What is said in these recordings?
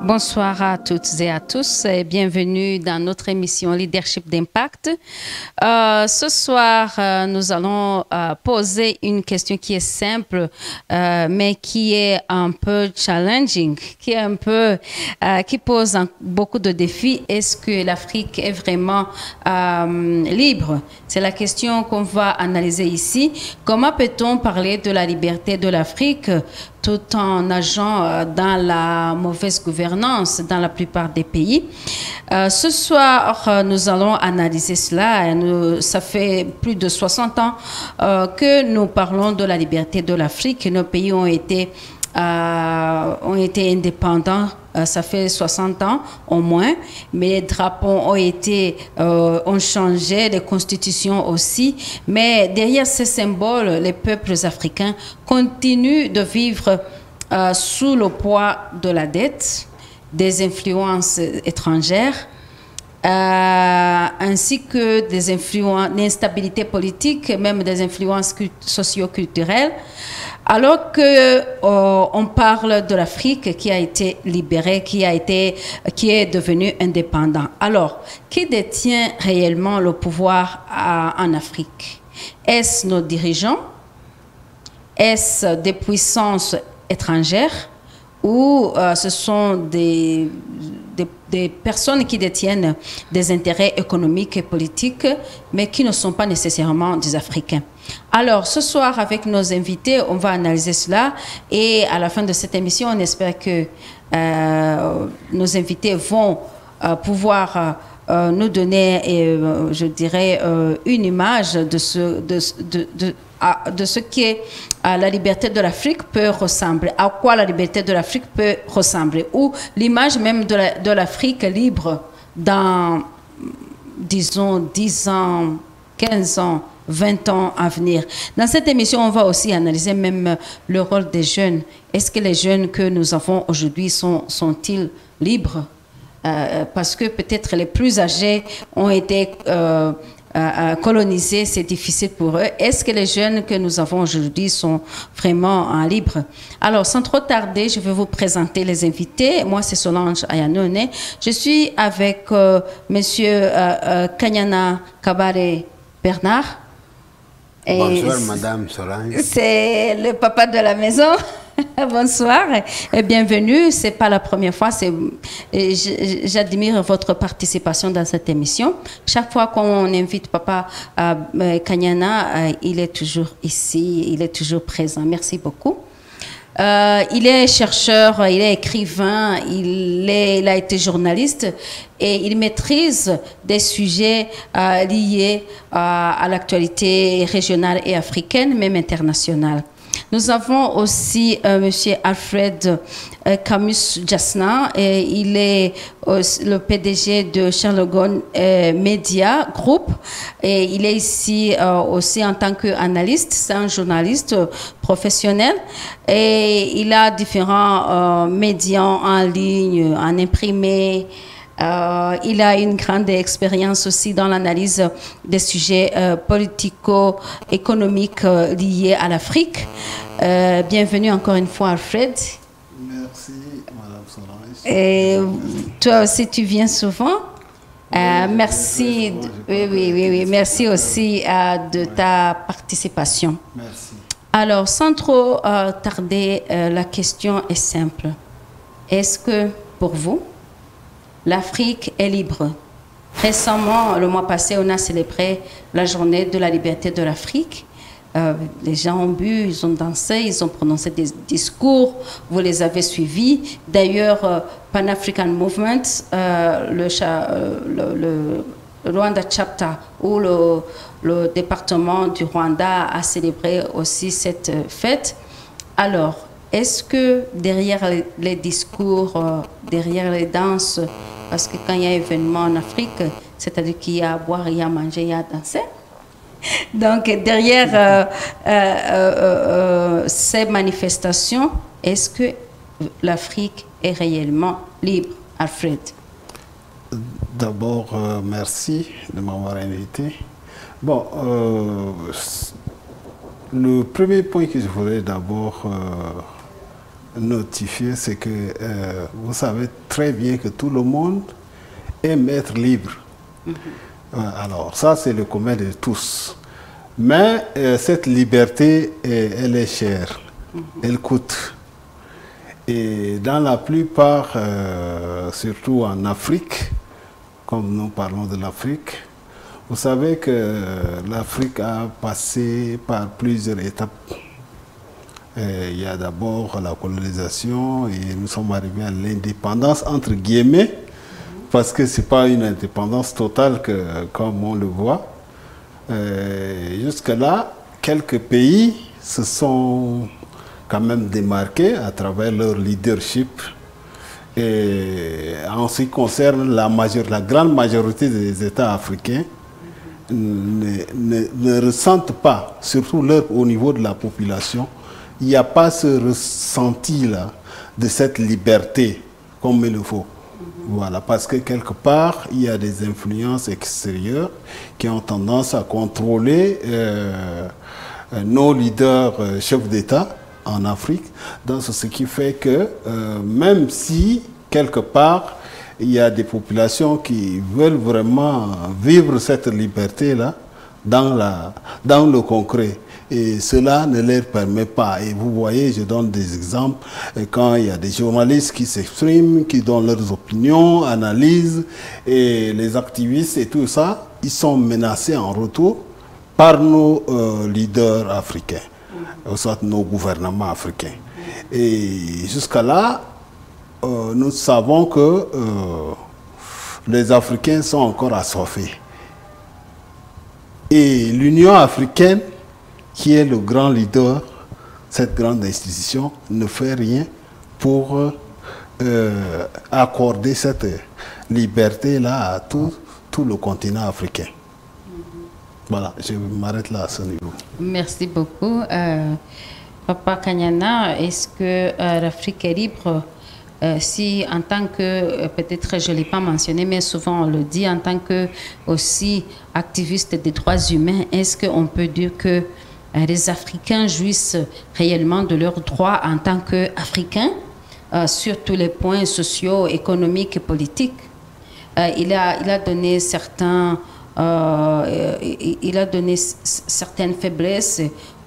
Bonsoir à toutes et à tous et bienvenue dans notre émission Leadership d'Impact. Ce soir, nous allons poser une question qui est simple, mais qui est un peu challenging, qui pose beaucoup de défis. Est-ce que l'Afrique est vraiment libre? C'est la question qu'on va analyser ici. Comment peut-on parler de la liberté de l'Afrique tout en nageant dans la mauvaise gouvernance dans la plupart des pays? Ce soir, nous allons analyser cela. Ça fait plus de 60 ans que nous parlons de la liberté de l'Afrique. Nos pays ont été indépendants. Ça fait 60 ans au moins, mais les drapeaux ont changé, les constitutions aussi. Mais derrière ces symboles, les peuples africains continuent de vivre sous le poids de la dette, des influences étrangères, ainsi que d'instabilité politique, même des influences socio-culturelles. Alors que on parle de l'Afrique qui a été libérée, qui est devenue indépendante. Alors, qui détient réellement le pouvoir en Afrique? Est-ce nos dirigeants? Est-ce des puissances étrangères? Ou ce sont des personnes qui détiennent des intérêts économiques et politiques, mais qui ne sont pas nécessairement des Africains? Alors, ce soir, avec nos invités, on va analyser cela. Et à la fin de cette émission, on espère que nos invités vont pouvoir nous donner, je dirais, une image de ce qu'est la liberté de l'Afrique peut ressembler, à quoi la liberté de l'Afrique peut ressembler, ou l'image même de l'Afrique libre dans, disons, 10 ans, 15 ans, 20 ans à venir. Dans cette émission, on va aussi analyser même le rôle des jeunes. Est-ce que les jeunes que nous avons aujourd'hui sont-ils libres? Parce que peut-être les plus âgés ont été colonisés, c'est difficile pour eux. Est-ce que les jeunes que nous avons aujourd'hui sont vraiment libres? Alors, sans trop tarder, je vais vous présenter les invités. Moi, c'est Solange Ayanone. Je suis avec Monsieur Kanyana Kabare Bernard. Bonsoir, Madame Solange. C'est le papa de la maison. Bonsoir et bienvenue. C'est pas la première fois. J'admire votre participation dans cette émission. Chaque fois qu'on invite Papa Kanyana, il est toujours ici, il est toujours présent. Merci beaucoup. Il est chercheur, il est écrivain, il a été journaliste et il maîtrise des sujets liés à l'actualité régionale et africaine, même internationale. Nous avons aussi Monsieur Alfred Camus Jasna, et il est le PDG de Charlegon Media Group, et il est ici aussi en tant qu'analyste. C'est un journaliste professionnel et il a différents médias en ligne, en imprimé. Il a une grande expérience aussi dans l'analyse des sujets politico-économiques liés à l'Afrique. Bienvenue encore une fois, Alfred. Merci, Madame Solange. Et toi aussi, tu viens souvent. Merci. Oui. Merci aussi de ta participation. Merci. Alors, sans trop tarder, la question est simple. Est-ce que, pour vous, l'Afrique est libre? Récemment, le mois passé, on a célébré la journée de la liberté de l'Afrique. Les gens ont bu, ils ont dansé, ils ont prononcé des discours. Vous les avez suivis. D'ailleurs, Pan-African Movement, le Rwanda Chapter, ou le département du Rwanda a célébré aussi cette fête. Alors, est-ce que derrière les discours, derrière les danses, parce que quand il y a événement en Afrique, c'est-à-dire qu'il y a à boire, il y a à manger, il y a à danser. Donc, derrière ces manifestations, est-ce que l'Afrique est réellement libre, Alfred? D'abord, merci de m'avoir invité. Bon, le premier point que je voudrais d'abord notifier, c'est que vous savez très bien que tout le monde aime être libre. Alors, ça, c'est le commun de tous. Mais cette liberté, elle est chère. Elle coûte. Et dans la plupart, surtout en Afrique, comme nous parlons de l'Afrique, vous savez que l'Afrique a passé par plusieurs étapes. Il y a d'abord la colonisation et nous sommes arrivés à l'indépendance, entre guillemets, parce que ce n'est pas une indépendance totale comme on le voit. Jusque-là, quelques pays se sont quand même démarqués à travers leur leadership. Et en ce qui concerne la grande majorité des États africains, ne ressentent pas, surtout au niveau de la population, il n'y a pas ce ressenti-là de cette liberté comme il le faut. Voilà, parce que quelque part, il y a des influences extérieures qui ont tendance à contrôler nos leaders chefs d'État en Afrique. Donc, ce qui fait que même si, quelque part, il y a des populations qui veulent vraiment vivre cette liberté-là dans le concret. Et cela ne leur permet pas. Et vous voyez, je donne des exemples, quand il y a des journalistes qui s'expriment, qui donnent leurs opinions, analysent, et les activistes et tout ça, ils sont menacés en retour par nos leaders africains, soit nos gouvernements africains. Et jusqu'à là, nous savons que les Africains sont encore assoiffés. Et l'Union africaine, qui est le grand leader, cette grande institution, ne fait rien pour accorder cette liberté-là à tout le continent africain. Voilà, je m'arrête là à ce niveau. Merci beaucoup. Papa Kanyana, est-ce que l'Afrique est libre si en tant que, peut-être je ne l'ai pas mentionné, mais souvent on le dit, en tant que aussi activiste des droits humains, est-ce qu'on peut dire que les Africains jouissent réellement de leurs droits en tant qu'Africains sur tous les points sociaux, économiques et politiques? Il a donné certaines faiblesses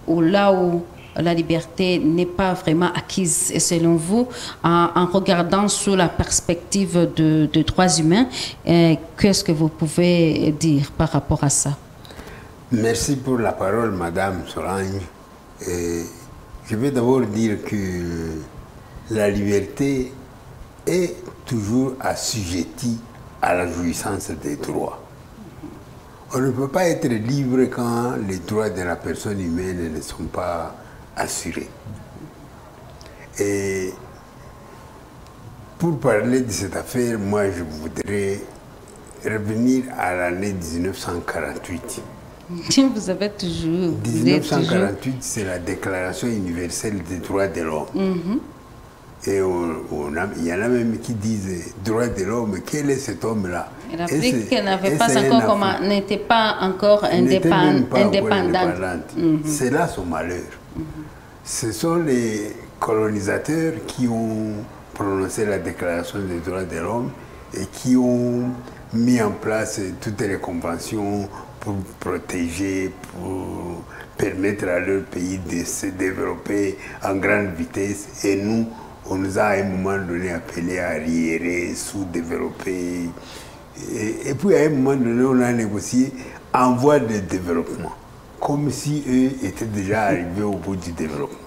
là où la liberté n'est pas vraiment acquise. Et selon vous, en regardant sous la perspective de droits humains, qu'est-ce que vous pouvez dire par rapport à ça? Merci pour la parole, Madame Solange. Je vais d'abord dire que la liberté est toujours assujettie à la jouissance des droits. On ne peut pas être libre quand les droits de la personne humaine ne sont pas assurés. Et pour parler de cette affaire, moi je voudrais revenir à l'année 1948. Vous avez toujours... 1948, c'est la Déclaration universelle des droits de l'homme. Et il y en a même qui disent droits de l'homme, quel est cet homme-là? L'Afrique n'était pas encore indépendante. C'est là son malheur. Ce sont les colonisateurs qui ont prononcé la Déclaration des droits de l'homme et qui ont mis en place toutes les conventions pour protéger, pour permettre à leur pays de se développer en grande vitesse. Et nous, on nous a à un moment donné appelés arriérés, sous-développés. Et puis à un moment donné, on a négocié en voie de développement, comme si eux étaient déjà arrivés au bout du développement.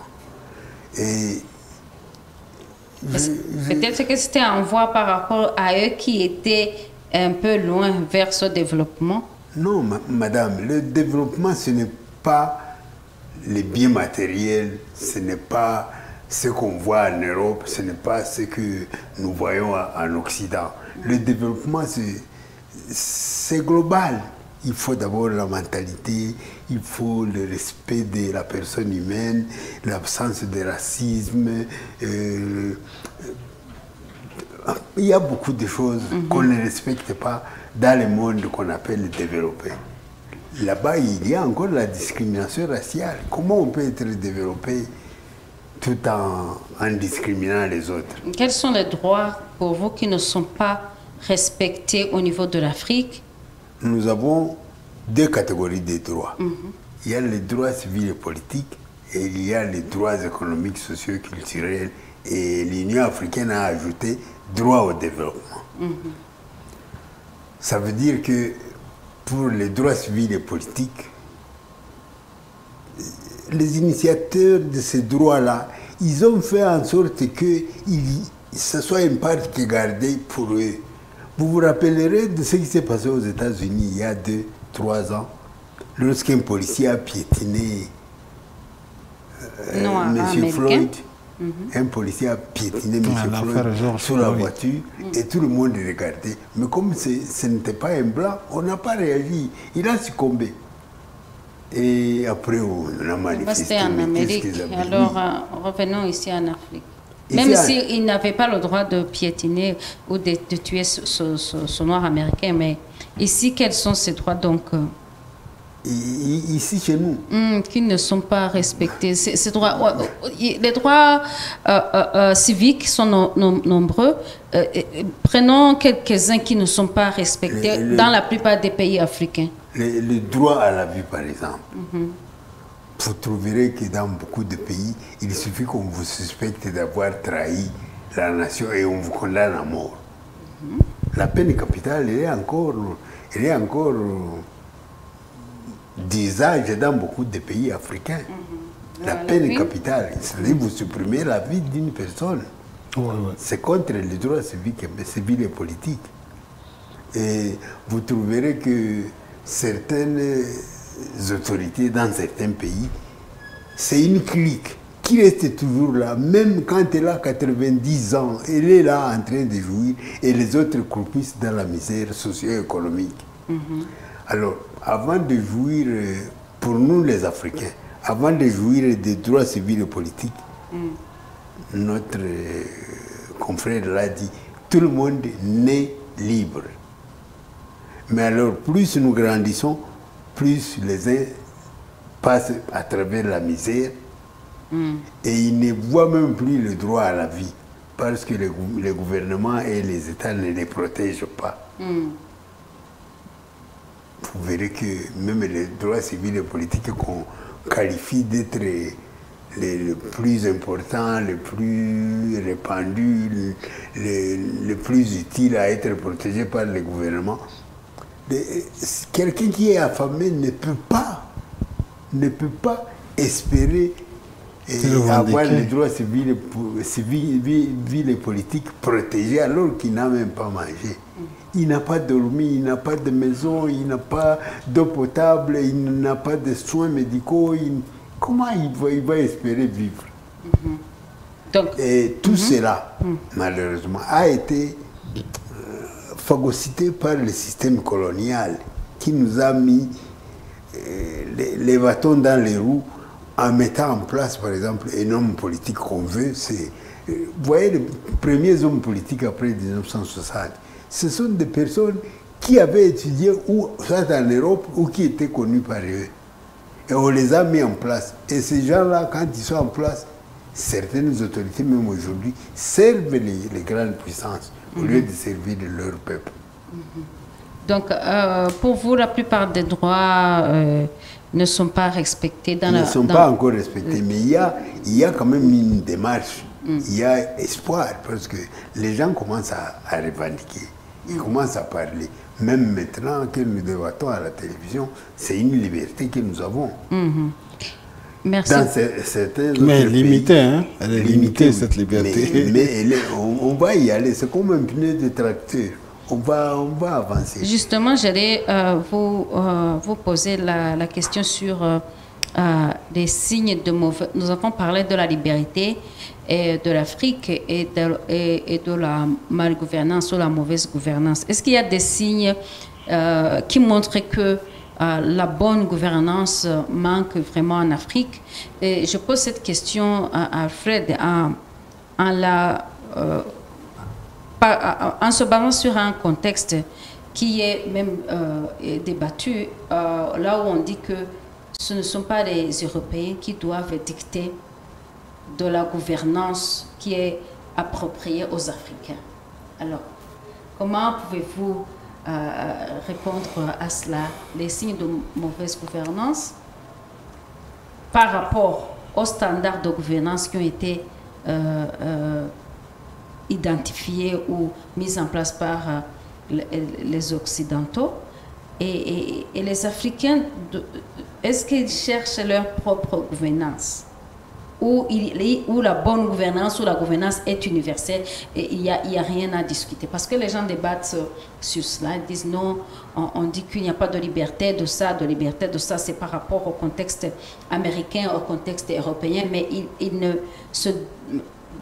Et peut-être que c'était en voie par rapport à eux qui étaient un peu loin vers ce développement. Non, madame, le développement, ce n'est pas les biens matériels, ce n'est pas ce qu'on voit en Europe, ce n'est pas ce que nous voyons en Occident. Le développement, c'est global. Il faut d'abord la mentalité, il faut le respect de la personne humaine, l'absence de racisme. Il y a beaucoup de choses qu'on ne respecte pas dans le monde qu'on appelle développé. Là-bas, il y a encore la discrimination raciale. Comment on peut être développé tout en discriminant les autres. Quels sont les droits pour vous qui ne sont pas respectés au niveau de l'Afrique? Nous avons deux catégories de droits. Il y a les droits civils et politiques et il y a les droits économiques, sociaux, culturels. Et l'Union africaine a ajouté droit au développement. Ça veut dire que pour les droits civils et politiques, les initiateurs de ces droits-là, ils ont fait en sorte que ce soit une part qui est gardée pour eux. Vous vous rappellerez de ce qui s'est passé aux États-Unis il y a 2-3 ans, lorsqu'un policier a piétiné M. Floyd. Un policier a piétiné M. Floyd sur la voiture et tout le monde regardait. Mais comme ce n'était pas un blanc, on n'a pas réagi. Il a succombé. Et après, on a manifesté. C'était en Amérique. Alors, revenons ici en Afrique. Même s'il n'avait pas le droit de piétiner ou de tuer ce noir américain, mais ici, quels sont ces droits donc ici, chez nous. Qui ne sont pas respectés. Ces droits, les droits civiques sont nombreux. Prenons quelques-uns qui ne sont pas respectés dans la plupart des pays africains. Le droit à la vie, par exemple. Vous trouverez que dans beaucoup de pays, il suffit qu'on vous suspecte d'avoir trahi la nation et on vous condamne à mort. La peine capitale, elle est encore d'usage dans beaucoup de pays africains. La peine capitale, c'est-à-dire vous supprimez la vie d'une personne. C'est contre les droits civils et politiques. Et vous trouverez que certaines autorités dans certains pays, c'est une clique qui reste toujours là, même quand elle a 90 ans, elle est là en train de jouir et les autres croupissent dans la misère socio-économique. Alors, avant de jouir, pour nous les Africains, avant de jouir des droits civils et politiques, notre confrère l'a dit, tout le monde naît libre. Mais alors, plus nous grandissons, plus les uns passent à travers la misère et ils ne voient même plus le droit à la vie parce que les gouvernements et les États ne les protègent pas. Vous verrez que même les droits civils et politiques qu'on qualifie d'être les plus importants, les plus répandus, les plus utiles à être protégés par les gouvernements, quelqu'un qui est affamé ne peut pas espérer avoir les droits civils et politiques protégés alors qu'il n'a même pas mangé. Il n'a pas dormi, il n'a pas de maison, il n'a pas d'eau potable, il n'a pas de soins médicaux. Comment il va espérer vivre? Et tout cela, malheureusement, a été phagocyté par le système colonial qui nous a mis les bâtons dans les roues en mettant en place, par exemple, un homme politique qu'on veut. Vous voyez, les premiers hommes politiques après 1960, ce sont des personnes qui avaient étudié soit en Europe ou qui étaient connues par eux. Et on les a mis en place. Et ces gens-là, quand ils sont en place, certaines autorités, même aujourd'hui, servent les grandes puissances au lieu de servir leur peuple. Donc, pour vous, la plupart des droits ne sont pas respectés dans ne sont pas encore respectés, mais il y a quand même une démarche, il y a espoir, parce que les gens commencent à revendiquer, ils commencent à parler. Même maintenant que nous débattons à la télévision, c'est une liberté que nous avons. Merci. Dans certains mais limitée, pays, hein? Elle est limitée, cette liberté. Mais on va y aller, c'est comme un pneu de tracteur. On va avancer. Justement, j'allais vous poser la question sur les signes de mauvais. Nous avons parlé de la liberté et de l'Afrique et de la malgouvernance ou la mauvaise gouvernance. Est-ce qu'il y a des signes qui montrent que la bonne gouvernance manque vraiment en Afrique? Et je pose cette question à Alfred en se basant sur un contexte qui est même débattu, là où on dit que ce ne sont pas les Européens qui doivent dicter de la gouvernance qui est appropriée aux Africains. Alors, comment pouvez-vous répondre à cela, les signes de mauvaise gouvernance par rapport aux standards de gouvernance qui ont été identifiés ou mis en place par les Occidentaux et les Africains, est-ce qu'ils cherchent leur propre gouvernance ou la bonne gouvernance ou la gouvernance est universelle et il n'y a rien à discuter? Parce que les gens débattent sur cela, ils disent non, on dit qu'il n'y a pas de liberté de ça, c'est par rapport au contexte américain, au contexte européen, mais ils ne se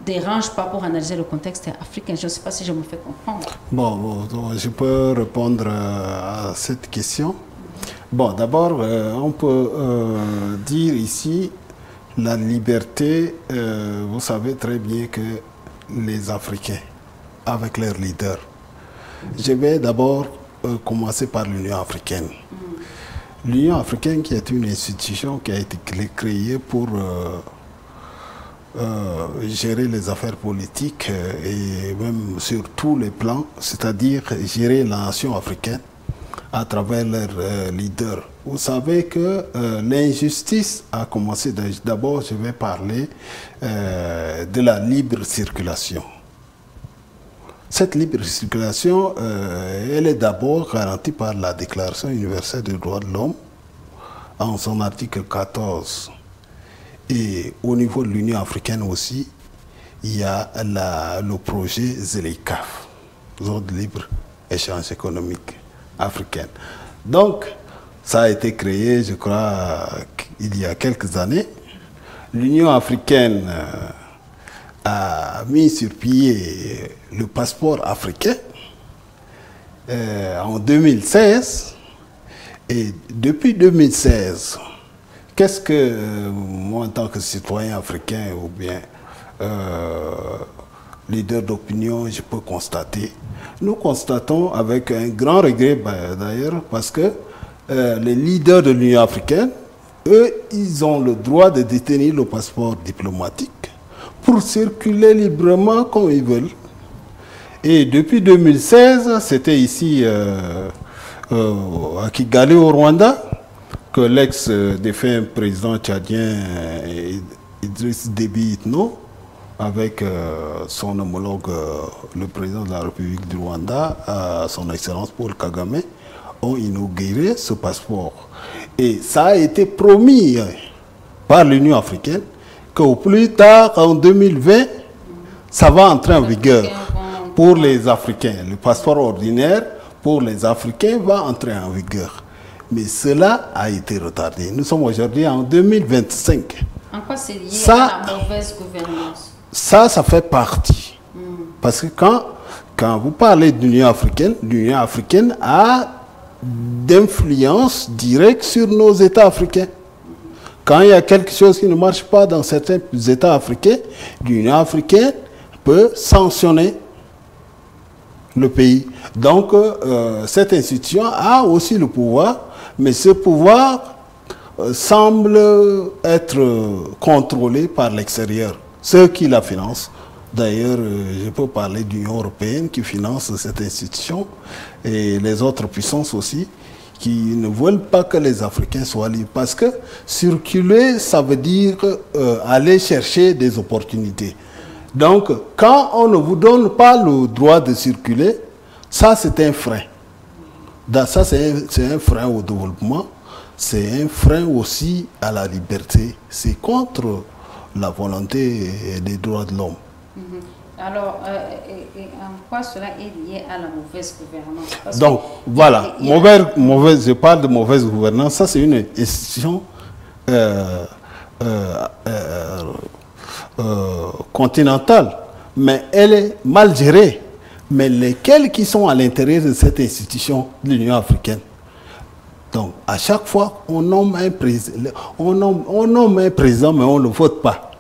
dérange pas pour analyser le contexte africain. Je ne sais pas si je me fais comprendre. Bon, je peux répondre à cette question. Bon, d'abord, on peut dire ici la liberté. Vous savez très bien que les Africains, avec leurs leaders, je vais d'abord commencer par l'Union africaine. L'Union africaine qui est une institution qui a été créée pour gérer les affaires politiques et même sur tous les plans, c'est-à-dire gérer la nation africaine à travers leurs leaders. Vous savez que l'injustice a commencé, d'abord je vais parler de la libre circulation. Cette libre circulation, elle est d'abord garantie par la Déclaration universelle des droits de l'homme en son article 14. Et au niveau de l'Union africaine aussi, il y a le projet ZLECAf, Zone de libre échange économique africaine. Donc, ça a été créé, je crois, il y a quelques années. L'Union africaine a mis sur pied le passeport africain en 2016. Et depuis 2016, qu'est-ce que moi, en tant que citoyen africain ou bien leader d'opinion, je peux constater? Nous constatons avec un grand regret d'ailleurs, parce que les leaders de l'Union africaine, eux, ils ont le droit de détenir le passeport diplomatique pour circuler librement comme ils veulent. Et depuis 2016, c'était ici à Kigali au Rwanda, que l'ex-défunt président tchadien Idriss Déby Itno, avec son homologue, le président de la République du Rwanda, son Excellence Paul Kagame, ont inauguré ce passeport. Et ça a été promis par l'Union africaine qu'au plus tard, en 2020, ça va entrer en vigueur pour les Africains. Le passeport ordinaire pour les Africains va entrer en vigueur. Mais cela a été retardé. Nous sommes aujourd'hui en 2025. En quoi c'est lié à la mauvaise gouvernance? Ça fait partie. Parce que quand vous parlez de l'Union africaine a d'influence directe sur nos États africains. Quand il y a quelque chose qui ne marche pas dans certains États africains, l'Union africaine peut sanctionner le pays. Donc, cette institution a aussi le pouvoir, mais ce pouvoir semble être contrôlé par l'extérieur, ceux qui la financent. D'ailleurs, je peux parler de l'Union européenne qui finance cette institution et les autres puissances aussi qui ne veulent pas que les Africains soient libres. Parce que circuler, ça veut dire aller chercher des opportunités. Donc, quand on ne vous donne pas le droit de circuler, ça c'est un frein. Ça c'est un frein au développement, c'est un frein aussi à la liberté. C'est contre la volonté des droits de l'homme. Alors, en quoi cela est lié à la mauvaise gouvernance? Donc, voilà, je parle de mauvaise gouvernance, ça c'est une institution continentale, mais elle est mal gérée. Mais lesquels qui sont à l'intérieur de cette institution de l'Union africaine? Donc, à chaque fois, on nomme un président, on nomme un président, mais on ne le vote pas.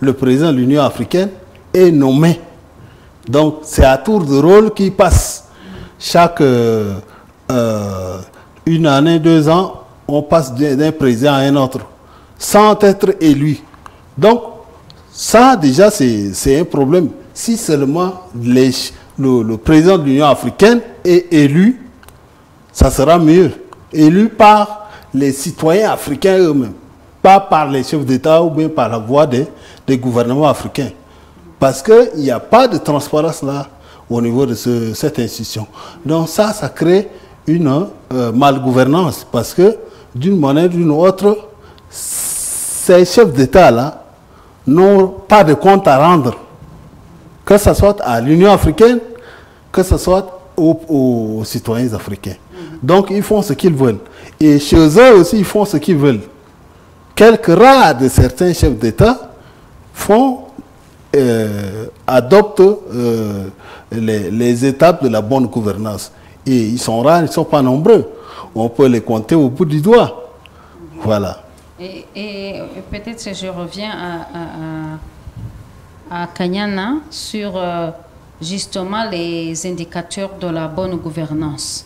Le président de l'Union africaine est nommé. Donc, c'est à tour de rôle qui passe. Chaque une année, 2 ans, on passe d'un président à un autre, sans être élu. Donc, Ça, déjà, c'est un problème. Si seulement le président de l'Union africaine est élu, ça sera mieux. Élu par les citoyens africains eux-mêmes, pas par les chefs d'État ou bien par la voix des gouvernements africains. Parce qu'il n'y a pas de transparence là au niveau de cette institution. Donc ça crée une malgouvernance parce que d'une manière ou d'une autre, ces chefs d'État-là n'ont pas de compte à rendre, que ce soit à l'Union africaine, que ce soit aux citoyens africains. Donc ils font ce qu'ils veulent. Et chez eux aussi, ils font ce qu'ils veulent. Quelques rares de certains chefs d'État adoptent les étapes de la bonne gouvernance. Et ils sont rares, ils ne sont pas nombreux. On peut les compter au bout du doigt. Voilà. Et peut-être que je reviens à Kanyana sur justement les indicateurs de la bonne gouvernance.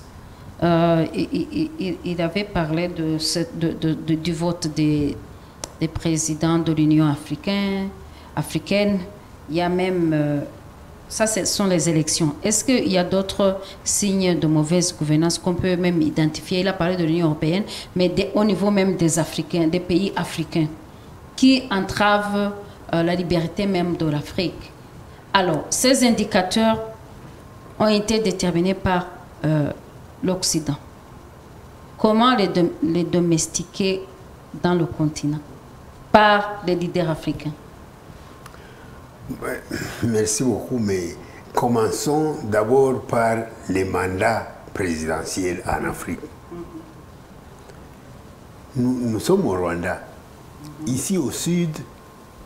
Il avait parlé du vote des présidents de l'Union africaine. Il y a même... ça, ce sont les élections. Est-ce qu'il y a d'autres signes de mauvaise gouvernance qu'on peut même identifier? Il a parlé de l'Union européenne, mais au niveau même des Africains, des pays africains, qui entravent la liberté même de l'Afrique. Alors, ces indicateurs ont été déterminés par l'Occident. Comment les domestiquer dans le continent par les leaders africains? Merci beaucoup, mais commençons d'abord par les mandats présidentiels en Afrique. Nous sommes au Rwanda. Ici au sud,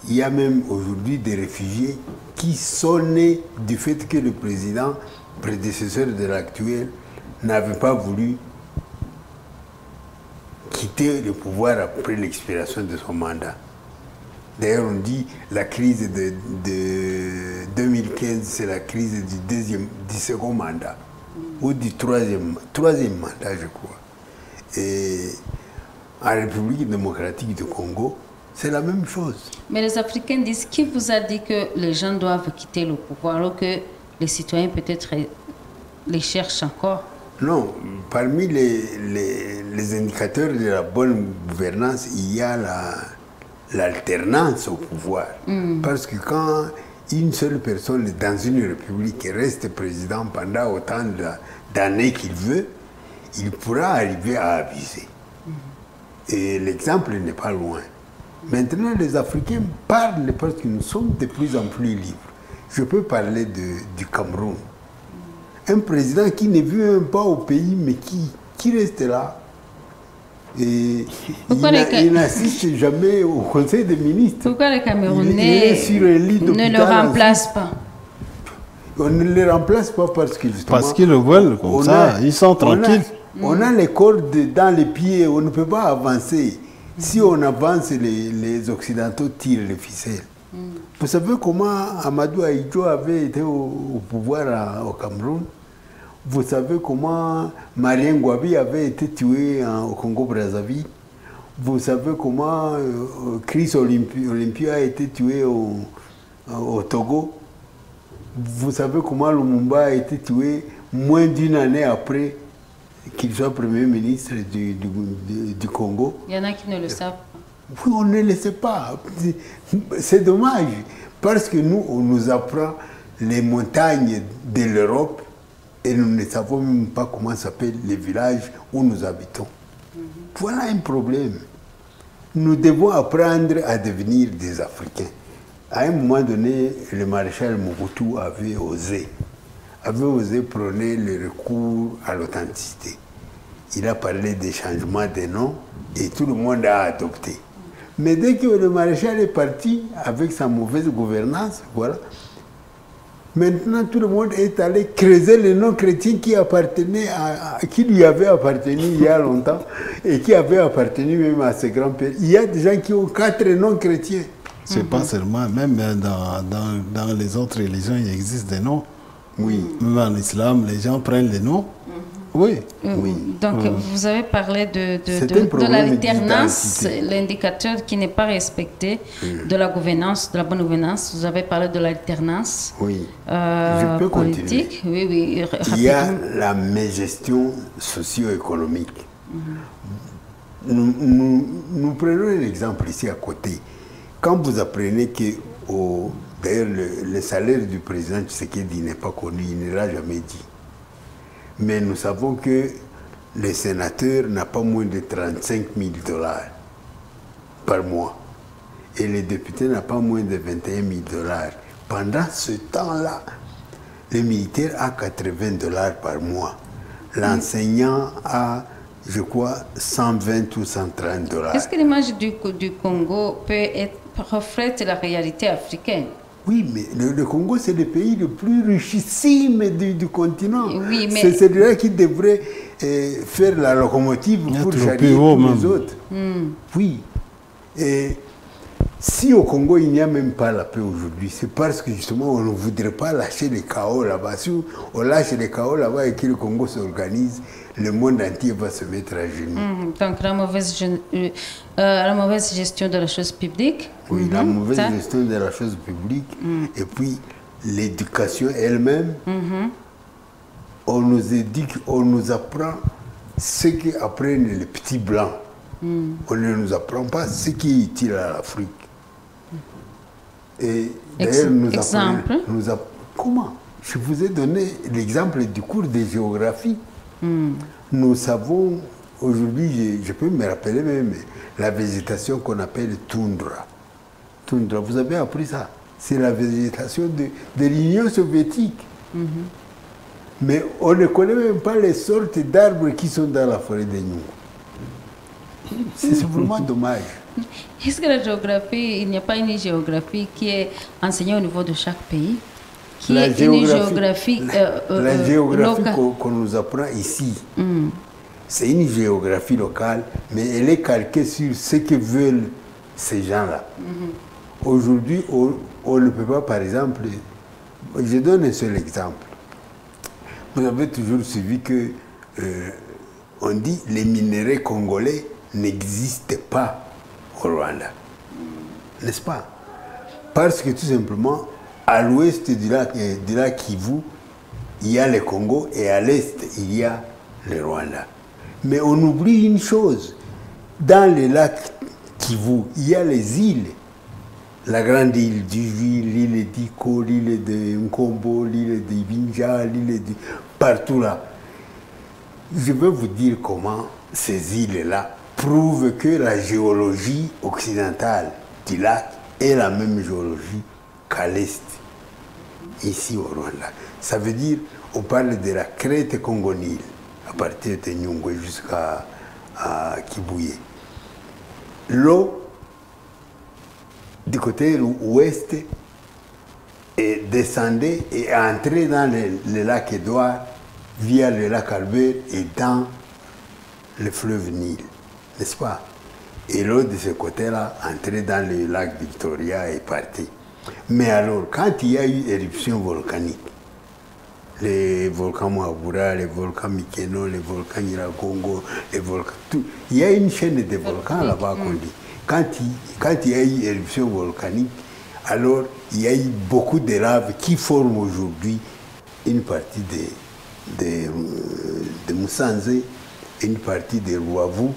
il y a même aujourd'hui des réfugiés qui sont nés du fait que le président prédécesseur de l'actuel n'avait pas voulu quitter le pouvoir après l'expiration de son mandat. D'ailleurs, on dit la crise de 2015, c'est la crise du second mandat, ou du troisième mandat, je crois. Et en République démocratique du Congo, c'est la même chose. Mais les Africains disent, qui vous a dit que les gens doivent quitter le pouvoir, alors que les citoyens peut-être les cherchent encore? Non, parmi les indicateurs de la bonne gouvernance, il y a l'alternance au pouvoir. Parce que quand une seule personne dans une république reste président pendant autant d'années qu'il veut, il pourra arriver à abuser. Et l'exemple n'est pas loin. Maintenant, les Africains parlent parce que nous sommes de plus en plus libres. Je peux parler du Cameroun. Un président qui ne vit même pas au pays, mais qui reste là. Et il n'assiste jamais au Conseil des ministres. Pourquoi les Camerounais ne le remplacent pas? On ne les remplace pas parce que justement... Parce qu'ils le veulent, comme ça, ils sont tranquilles. On a les cordes dans les pieds, on ne peut pas avancer. Si on avance, les Occidentaux tirent les ficelles. Vous savez comment Amadou Ahidjo avait été au pouvoir au Cameroun? Vous savez comment Marien Ngouabi avait été tué au Congo-Brazzaville? Vous savez comment Chris Olympia a été tué au Togo? Vous savez comment Lumumba a été tué moins d'une année après qu'il soit Premier ministre du Congo? Il y en a qui ne le savent pas. Oui, on ne le sait pas. C'est dommage, parce que nous, on nous apprend les montagnes de l'Europe et nous ne savons même pas comment s'appellent les villages où nous habitons. Voilà un problème. Nous devons apprendre à devenir des Africains. À un moment donné, le maréchal Mobutu avait osé prôner le recours à l'authenticité. Il a parlé des changements de noms et tout le monde a adopté. Mais dès que le maréchal est parti avec sa mauvaise gouvernance, voilà, maintenant tout le monde est allé creuser les noms chrétiens qui lui avaient appartenu il y a longtemps et qui avaient appartenu même à ses grands-pères. Il y a des gens qui ont 4 noms chrétiens. C'est pas seulement, même dans les autres religions, il existe des noms. Oui. Même en islam, les gens prennent les noms Oui. Oui. Donc, vous avez parlé C'est un de problème l'alternance, d'identité. l'indicateur qui n'est pas respecté, de la gouvernance, de la bonne gouvernance. Vous avez parlé de l'alternance Oui. Je peux politique. Oui, oui, Il y a rapidement. la mégestion socio-économique. Nous prenons un exemple ici à côté. Quand vous apprenez que, d'ailleurs, le salaire du président Tshisekedi n'est pas connu, il ne l'a jamais dit. Mais nous savons que le sénateur n'a pas moins de 35 000 $ par mois. Et le député n'a pas moins de 21 000 $. Pendant ce temps-là, le militaire a 80 $ par mois. L'enseignant a, je crois, 120 ou 130 $. Est-ce que l'image du Congo reflète la réalité africaine? Oui, mais le Congo, c'est le pays le plus richissime du continent. Oui, mais... C'est celui-là qui devrait faire la locomotive pour charrier tous les autres. Oui. Et si au Congo, il n'y a même pas la paix aujourd'hui, c'est parce que justement, on ne voudrait pas lâcher les chaos là-bas. Si on lâche les chaos là-bas et que le Congo s'organise, le monde entier va se mettre à genoux. Donc la mauvaise gestion de la chose publique. Oui, la mauvaise gestion de la chose publique. Et puis l'éducation elle-même. On nous éduque, on nous apprend ce qu'apprennent les petits blancs. On ne nous apprend pas ce qui est utile à l'Afrique. Et d'ailleurs, comment? Je vous ai donné l'exemple du cours de géographie. Nous savons, aujourd'hui, je peux me rappeler même, la végétation qu'on appelle toundra. Toundra, vous avez appris ça? C'est la végétation de l'Union soviétique. Mais on ne connaît même pas les sortes d'arbres qui sont dans la forêt de Nyungwe. C'est vraiment dommage. Est-ce que la géographie, il n'y a pas une géographie qui est enseignée au niveau de chaque pays? La géographie qu'on nous apprend ici, c'est une géographie locale, mais elle est calquée sur ce que veulent ces gens-là. Aujourd'hui, on ne peut pas, par exemple, je donne un seul exemple. Vous avez toujours suivi que on dit que les minéraux congolais n'existent pas au Rwanda. N'est-ce pas? Parce que tout simplement, à l'ouest du lac Kivu, il y a le Congo et à l'est, il y a le Rwanda. Mais on oublie une chose. Dans le lac Kivu, il y a les îles. La grande île du Juif, l'île d'Iko, l'île de Nkombo, l'île de Ibinja, l'île de... partout là. Je vais vous dire comment ces îles-là prouvent que la géologie occidentale du lac est la même géologie qu'à l'est, ici au Rwanda. Ça veut dire, on parle de la crête Congo-Nil, à partir de Nyungwe jusqu'à Kibuye. L'eau du côté ouest et descendait et entrait dans le lac Édouard via le lac Albert et dans le fleuve Nil, n'est-ce pas? Et l'eau de ce côté-là entrait dans le lac Victoria et partait. Mais alors, quand il y a eu éruption volcanique, les volcans Moabura, les volcans Mikeno, les volcans Nyiragongo, les volcans, tout, il y a une chaîne de volcans là-bas qu'on dit. Quand il y a eu éruption volcanique, alors il y a eu beaucoup de laves qui forment aujourd'hui une partie de Musanze, une partie de Ruavu,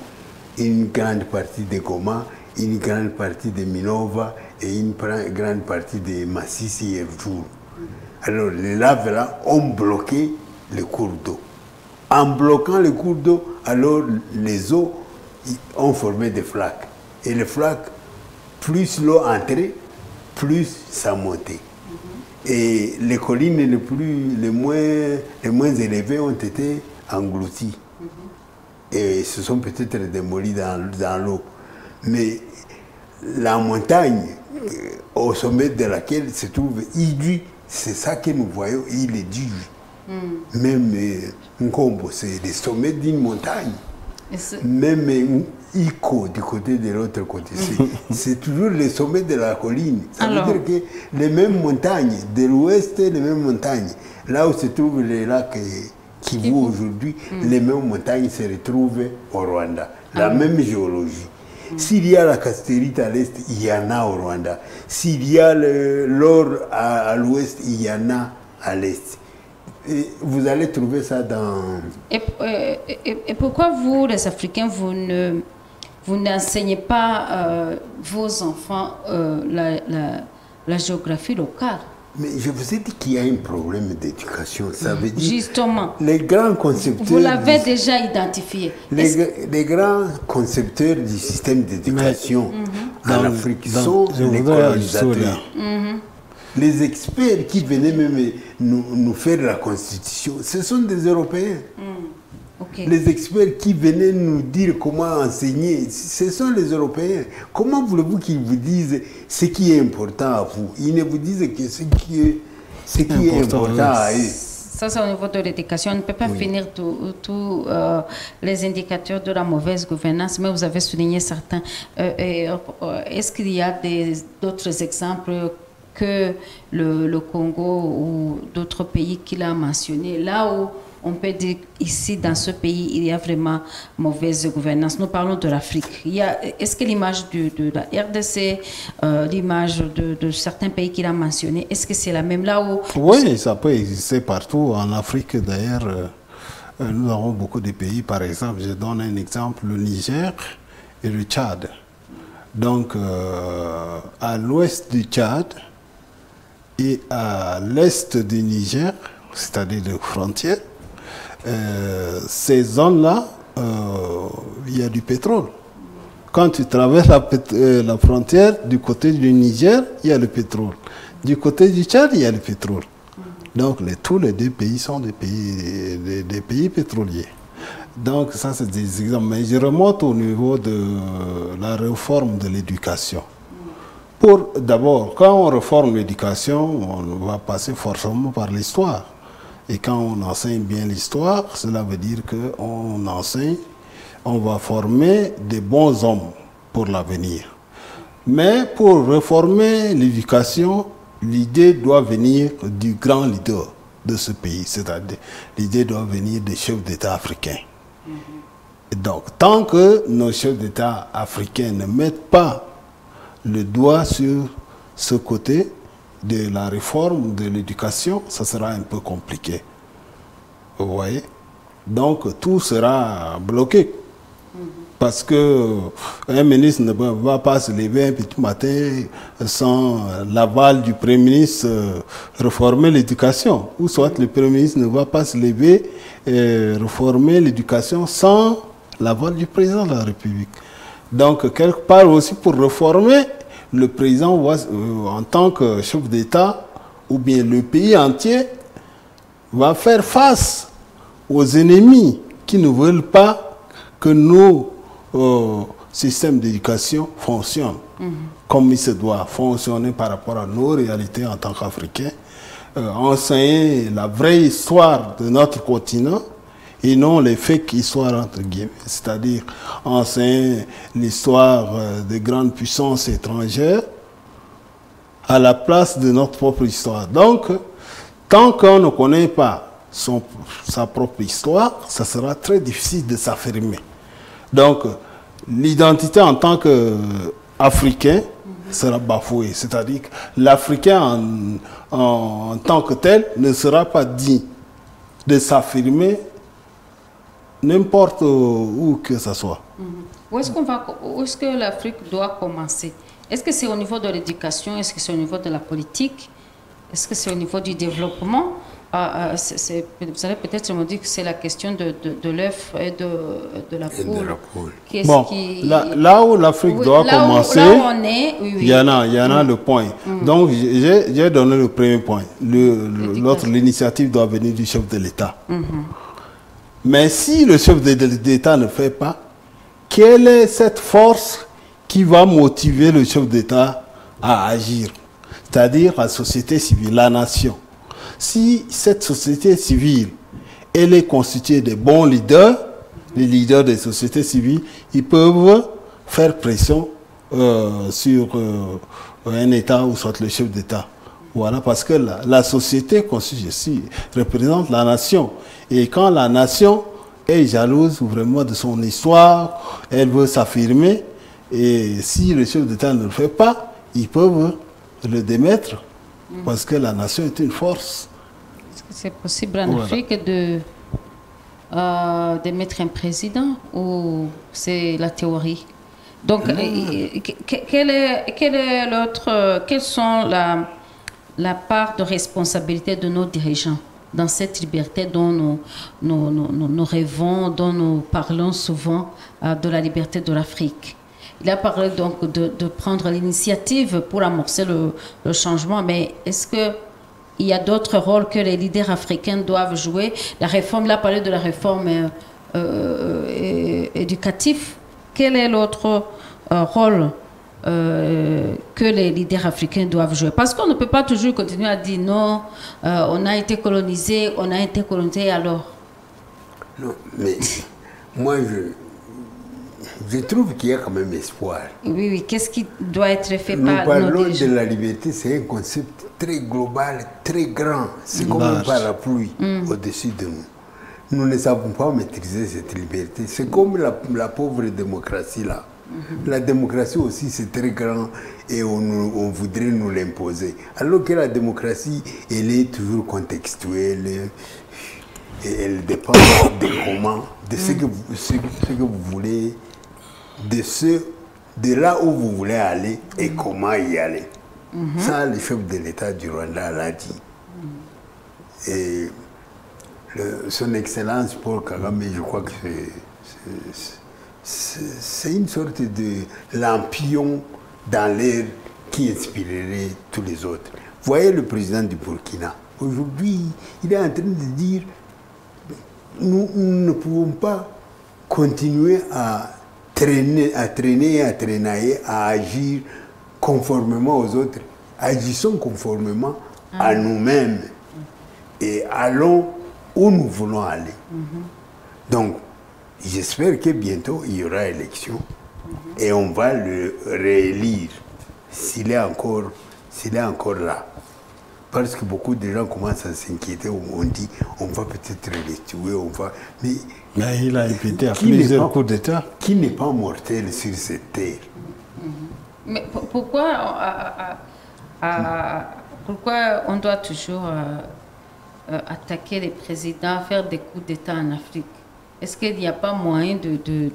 une grande partie de Goma, une grande partie de Minova et une grande partie de Massissi et Rutshuru. Alors les laves là ont bloqué le cours d'eau. En bloquant le cours d'eau, alors les eaux ont formé des flaques. Et les flaques, plus l'eau entrait, plus ça montait. Et les collines les moins élevées ont été englouties. Et se sont peut-être démolies dans l'eau. Mais la montagne, au sommet de laquelle se trouve Idui, c'est ça que nous voyons, il est Idui. Même Nkombo, c'est le sommet d'une montagne. Même Iko, du côté de l'autre côté, c'est toujours le sommet de la colline. Ça veut dire que les mêmes montagnes, de l'ouest, les mêmes montagnes, là où se trouve le lac Kivu aujourd'hui, les mêmes montagnes se retrouvent au Rwanda. La même géologie. S'il y a la cassiterite à l'est, il y en a au Rwanda. S'il y a l'or à l'ouest, il y en a à l'est. Et vous allez trouver ça dans... Et pourquoi vous, les Africains, vous n'enseignez pas vos enfants la géographie locale? Mais je vous ai dit qu'il y a un problème d'éducation. Ça veut dire... Justement. Les grands concepteurs... Vous l'avez déjà identifié. Les grands concepteurs du système d'éducation en Afrique sont les colonisateurs. Les experts qui venaient même nous faire la constitution, ce sont des Européens. Okay. Les experts qui venaient nous dire comment enseigner, ce sont les Européens. Comment voulez-vous qu'ils vous disent ce qui est important à vous? Ils ne vous disent que ce qui est important à eux. Ça, c'est au niveau de l'éducation. On ne peut pas finir tous les indicateurs de la mauvaise gouvernance, mais vous avez souligné certains. Est-ce qu'il y a d'autres exemples que le Congo ou d'autres pays qu'il a mentionnés, là où on peut dire ici, dans ce pays, il y a vraiment mauvaise gouvernance? Nous parlons de l'Afrique. Est-ce que l'image de la RDC, l'image de certains pays qu'il a mentionnés, est-ce que c'est la même là où... Oui, ça peut exister partout. En Afrique, d'ailleurs, nous avons beaucoup de pays. Par exemple, je donne un exemple, le Niger et le Tchad. Donc, à l'ouest du Tchad et à l'est du Niger, c'est-à-dire les frontières, ces zones-là, il y a du pétrole. Quand tu traverses la frontière, du côté du Niger, il y a le pétrole. Du côté du Tchad, il y a le pétrole. Donc tous les deux pays sont des pays pétroliers. Donc ça, c'est des exemples. Mais je remonte au niveau de la réforme de l'éducation. D'abord, quand on réforme l'éducation, on va passer forcément par l'histoire. Et quand on enseigne bien l'histoire, cela veut dire qu'on enseigne, on va former des bons hommes pour l'avenir. Mais pour réformer l'éducation, l'idée doit venir du grand leader de ce pays, c'est-à-dire l'idée doit venir des chefs d'État africains. Et donc, tant que nos chefs d'État africains ne mettent pas le doigt sur ce côté de la réforme de l'éducation, ça sera un peu compliqué. Vous voyez? Donc tout sera bloqué. Parce que un ministre ne va pas se lever un petit matin sans l'aval du Premier ministre réformer l'éducation. Ou soit le Premier ministre ne va pas se lever et réformer l'éducation sans l'aval du Président de la République. Donc quelque part aussi pour réformer, le président en tant que chef d'État ou bien le pays entier va faire face aux ennemis qui ne veulent pas que nos systèmes d'éducation fonctionnent comme il se doit fonctionner par rapport à nos réalités en tant qu'Africains. Enseigner la vraie histoire de notre continent et non les fake histoires entre guillemets, c'est-à-dire enseigner l'histoire des grandes puissances étrangères à la place de notre propre histoire. Donc, tant qu'on ne connaît pas sa propre histoire, ça sera très difficile de s'affirmer. Donc, l'identité en tant qu'Africain sera bafouée, c'est-à-dire que l'Africain en tant que tel ne sera pas digne de s'affirmer n'importe où que ce soit. Où est-ce que l'Afrique doit commencer? Est-ce que c'est au niveau de l'éducation? Est-ce que c'est au niveau de la politique? Est-ce que c'est au niveau du développement? Vous allez peut-être me dire que c'est la question de l'œuf et de la poule. Bon, là où l'Afrique doit commencer, il y en a le point. Donc, j'ai donné le premier point. L'initiative doit venir du chef de l'État. Mais si le chef d'État ne fait pas, quelle est cette force qui va motiver le chef d'État à agir? C'est-à-dire la société civile, la nation. Si cette société civile, elle est constituée de bons leaders, les leaders des sociétés civiles, ils peuvent faire pression sur un État ou soit le chef d'État Voilà, parce que la société représente la nation. Et quand la nation est jalouse vraiment de son histoire, elle veut s'affirmer, et si le chef d'État ne le fait pas, ils peuvent le démettre, parce que la nation est une force. Est-ce que c'est possible en Afrique de mettre un président, ou c'est la théorie? Donc, quelles sont la part de responsabilité de nos dirigeants dans cette liberté dont nous rêvons, dont nous parlons souvent, de la liberté de l'Afrique? Il a parlé donc de prendre l'initiative pour amorcer le changement, mais est-ce qu'il y a d'autres rôles que les leaders africains doivent jouer? La réforme, il a parlé de la réforme éducative. Quel est l'autre rôle que les leaders africains doivent jouer? Parce qu'on ne peut pas toujours continuer à dire non, on a été colonisé, alors. Non, mais moi, je trouve qu'il y a quand même espoir. Oui, qu'est-ce qui doit être fait Nous par parlons nos dirigeants? de la liberté, c'est un concept très global, très grand. C'est comme un parapluie au-dessus de nous. Nous ne savons pas maîtriser cette liberté. C'est comme la pauvre démocratie là. La démocratie aussi, c'est très grand et on voudrait nous l'imposer. Alors que la démocratie, elle est toujours contextuelle et elle dépend de comment, de ce que vous voulez, de là où vous voulez aller et comment y aller. Ça, le chef de l'État du Rwanda l'a dit. Et son Excellence Paul Kagame, je crois que c'est une sorte de lampion dans l'air qui inspirerait tous les autres. Voyez le président du Burkina. Aujourd'hui, il est en train de dire nous ne pouvons pas continuer à traîner, à agir conformément aux autres. Agissons conformément à nous-mêmes et allons où nous voulons aller. Donc, j'espère que bientôt il y aura élection et on va le réélire s'il est encore là. Parce que beaucoup de gens commencent à s'inquiéter, on dit on va peut-être le tuer, mais il a évité à plusieurs coups d'État. Qui n'est pas mortel sur cette terre? Mais pourquoi on doit toujours attaquer les présidents, faire des coups d'État en Afrique? Est-ce qu'il n'y a pas moyen de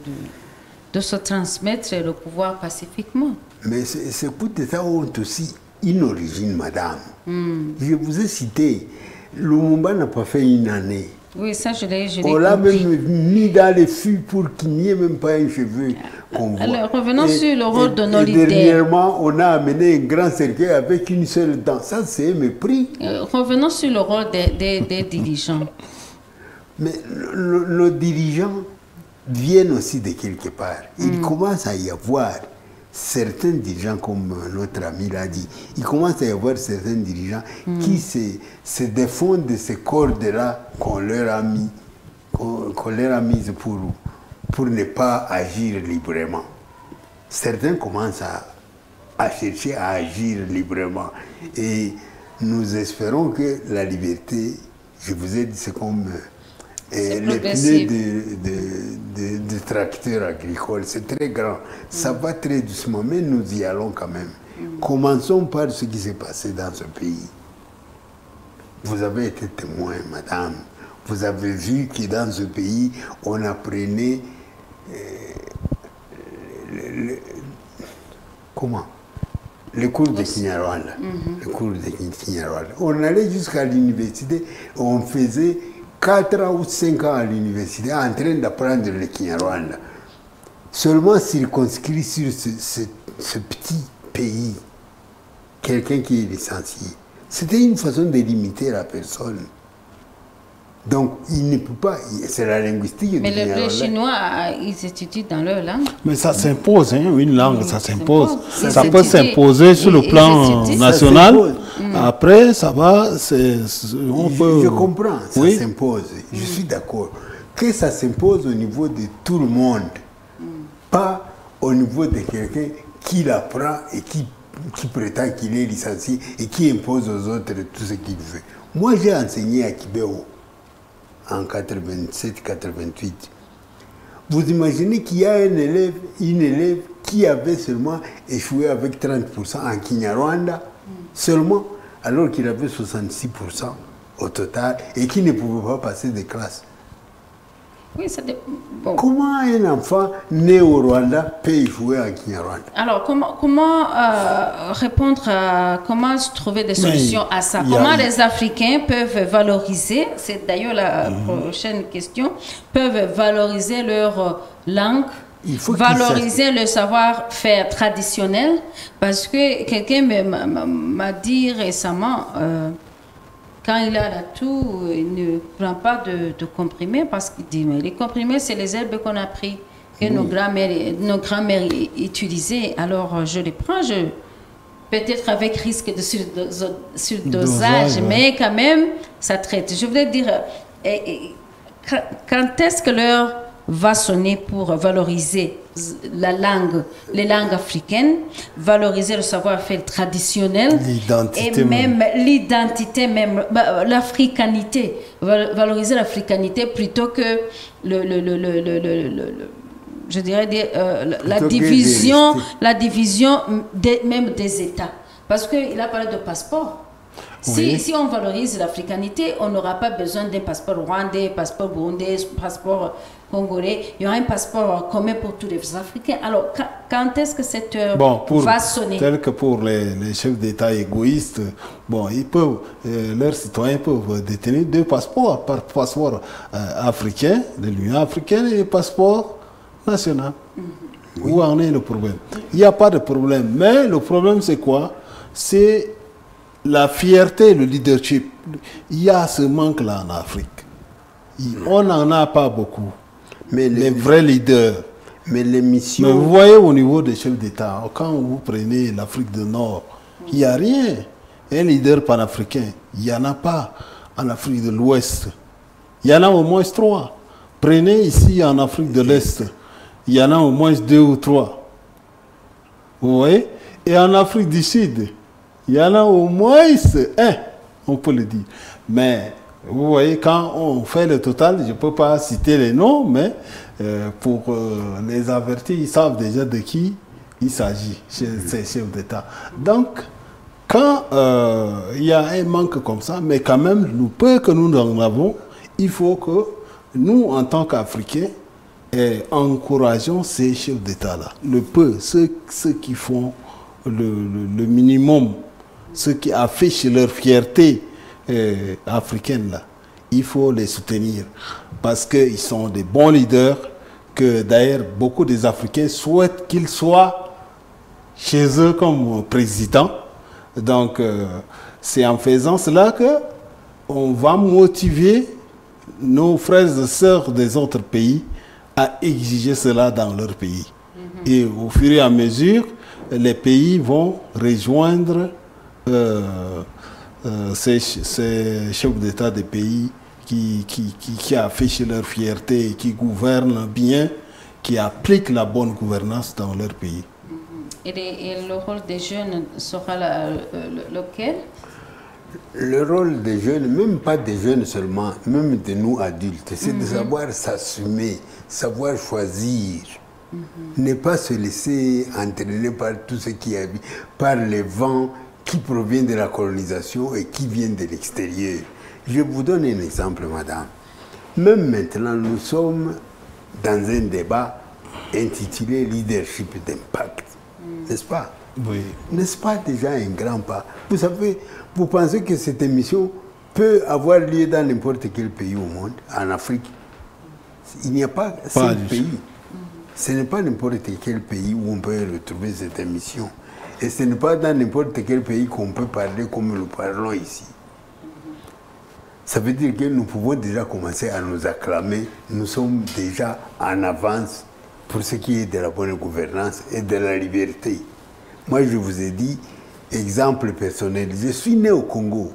se transmettre le pouvoir pacifiquement? Mais ces coups d'État ont aussi une origine, madame. Je vous ai cité, Lumumba n'a pas fait une année. Oui, ça je l'ai On l'a même mis dans les fûts pour qu'il n'y ait même pas un cheveu qu'on voit. Alors, revenons sur le rôle de nos leaders. Dernièrement, on a amené un grand cercueil avec une seule dent. Ça, c'est un mépris. Revenons sur le rôle des dirigeants. Mais nos dirigeants viennent aussi de quelque part. Il commence à y avoir certains dirigeants, comme notre ami l'a dit, il commence à y avoir certains dirigeants qui se défendent de ces cordes-là qu'on leur a mises pour ne pas agir librement. Certains commencent à chercher à agir librement. Et nous espérons que la liberté, je vous ai dit, c'est comme les pneus de tracteurs agricoles, c'est très grand. Ça va très doucement, mais nous y allons quand même. Commençons par ce qui s'est passé dans ce pays. Vous avez été témoin, madame. Vous avez vu que dans ce pays, on apprenait les cours de Kinyarwanda. Les cours de Kinyarwanda. On allait jusqu'à l'université, on faisait 4 ans ou 5 ans à l'université en train d'apprendre le Kinyarwanda. Seulement circonscrit sur ce petit pays, quelqu'un qui est licencié. C'était une façon de limiter la personne. Donc, il ne peut pas, c'est la linguistique. Mais les Chinois, ils étudient dans leur langue. Mais ça s'impose, hein, une langue, ça s'impose. Ça peut s'imposer sur le plan national. Après, ça va, je comprends, ça s'impose, je suis d'accord. Que ça s'impose au niveau de tout le monde, pas au niveau de quelqu'un qui l'apprend et qui qui prétend qu'il est licencié et qui impose aux autres tout ce qu'il veut. Moi, j'ai enseigné à Kibéo en 87-88. Vous imaginez qu'il y a un élève, une élève qui avait seulement échoué avec 30% en Kinyarwanda, seulement, alors qu'il avait 66% au total et qui ne pouvait pas passer de classe. Oui, bon. Comment un enfant né au Rwanda peut échouer en Kinyarwanda? Alors, comment répondre comment trouver des solutions à ça? Comment les Africains peuvent valoriser, c'est d'ailleurs la prochaine question, peuvent valoriser leur langue, valoriser le savoir-faire traditionnel? Parce que quelqu'un m'a dit récemment, quand il a la toux, il ne prend pas de comprimés parce qu'il dit, mais les comprimés, c'est les herbes qu'on a pris, que nos grands-mères utilisaient. Alors, je les prends, peut-être avec risque de surdosage, mais quand même, ça traite. Je voulais dire, quand est-ce que l'heure va sonner pour valoriser la langue, les langues africaines, valoriser le savoir-faire traditionnel et même l'identité, même l'africanité, valoriser l'africanité plutôt que je dirais la division même des États. Parce qu'il a parlé de passeport. Oui. Si on valorise l'africanité, on n'aura pas besoin d'un passeport rwandais, passeport burundais, passeport congolais. Il y aura un passeport commun pour tous les Africains. Alors, quand est-ce que cette heure va sonner? Tel que pour les chefs d'État égoïstes, ils peuvent, leurs citoyens peuvent détenir 2 passeports, par passeport africain, de l'Union africaine, et passeport national. Oui. Où en est le problème? Il n'y a pas de problème. Mais le problème, c'est quoi? C'est la fierté, le leadership. Il y a ce manque-là en Afrique. On n'en a pas beaucoup. Mais les vrais leaders. Mais les missions... Mais vous voyez au niveau des chefs d'État, quand vous prenez l'Afrique du Nord, il n'y a rien. Un leader panafricain, il n'y en a pas. En Afrique de l'Ouest, il y en a au moins 3. Prenez ici en Afrique de l'Est, il y en a au moins 2 ou 3. Vous voyez? Et en Afrique du Sud, il y en a au moins 1, on peut le dire. Mais vous voyez, quand on fait le total, je ne peux pas citer les noms, mais pour les avertir, ils savent déjà de qui il s'agit, ces chefs d'État. Donc, quand il y a un manque comme ça, mais quand même, le peu que nous en avons, il faut que nous, en tant qu'Africains, encourageons ces chefs d'État-là. Le peu, ceux qui font le minimum, ceux qui affichent leur fierté africaine, là, il faut les soutenir parce qu'ils sont des bons leaders, que d'ailleurs beaucoup des Africains souhaitent qu'ils soient chez eux comme président. Donc c'est en faisant cela qu'on va motiver nos frères et sœurs des autres pays à exiger cela dans leur pays. Et au fur et à mesure, les pays vont rejoindre ces chefs d'État des pays qui affichent leur fierté, qui gouvernent bien, qui appliquent la bonne gouvernance dans leur pays. Et le rôle des jeunes sera lequel? Le rôle des jeunes, même pas des jeunes seulement, même de nous adultes, c'est de savoir s'assumer, savoir choisir. Ne pas se laisser entraîner par tout ce qui est par les vents qui proviennent de la colonisation et qui viennent de l'extérieur. Je vous donne un exemple, madame. Même maintenant, nous sommes dans un débat intitulé Leadership d'impact. N'est-ce pas? Oui. N'est-ce pas déjà un grand pas? Vous savez, vous pensez que cette émission peut avoir lieu dans n'importe quel pays au monde, en Afrique? Il n'y a pas 5 pays. Ce n'est pas n'importe quel pays où on peut retrouver cette émission. Et ce n'est pas dans n'importe quel pays qu'on peut parler comme nous parlons ici. Ça veut dire que nous pouvons déjà commencer à nous acclamer. Nous sommes déjà en avance pour ce qui est de la bonne gouvernance et de la liberté. Moi, je vous ai dit, exemple personnel, je suis né au Congo.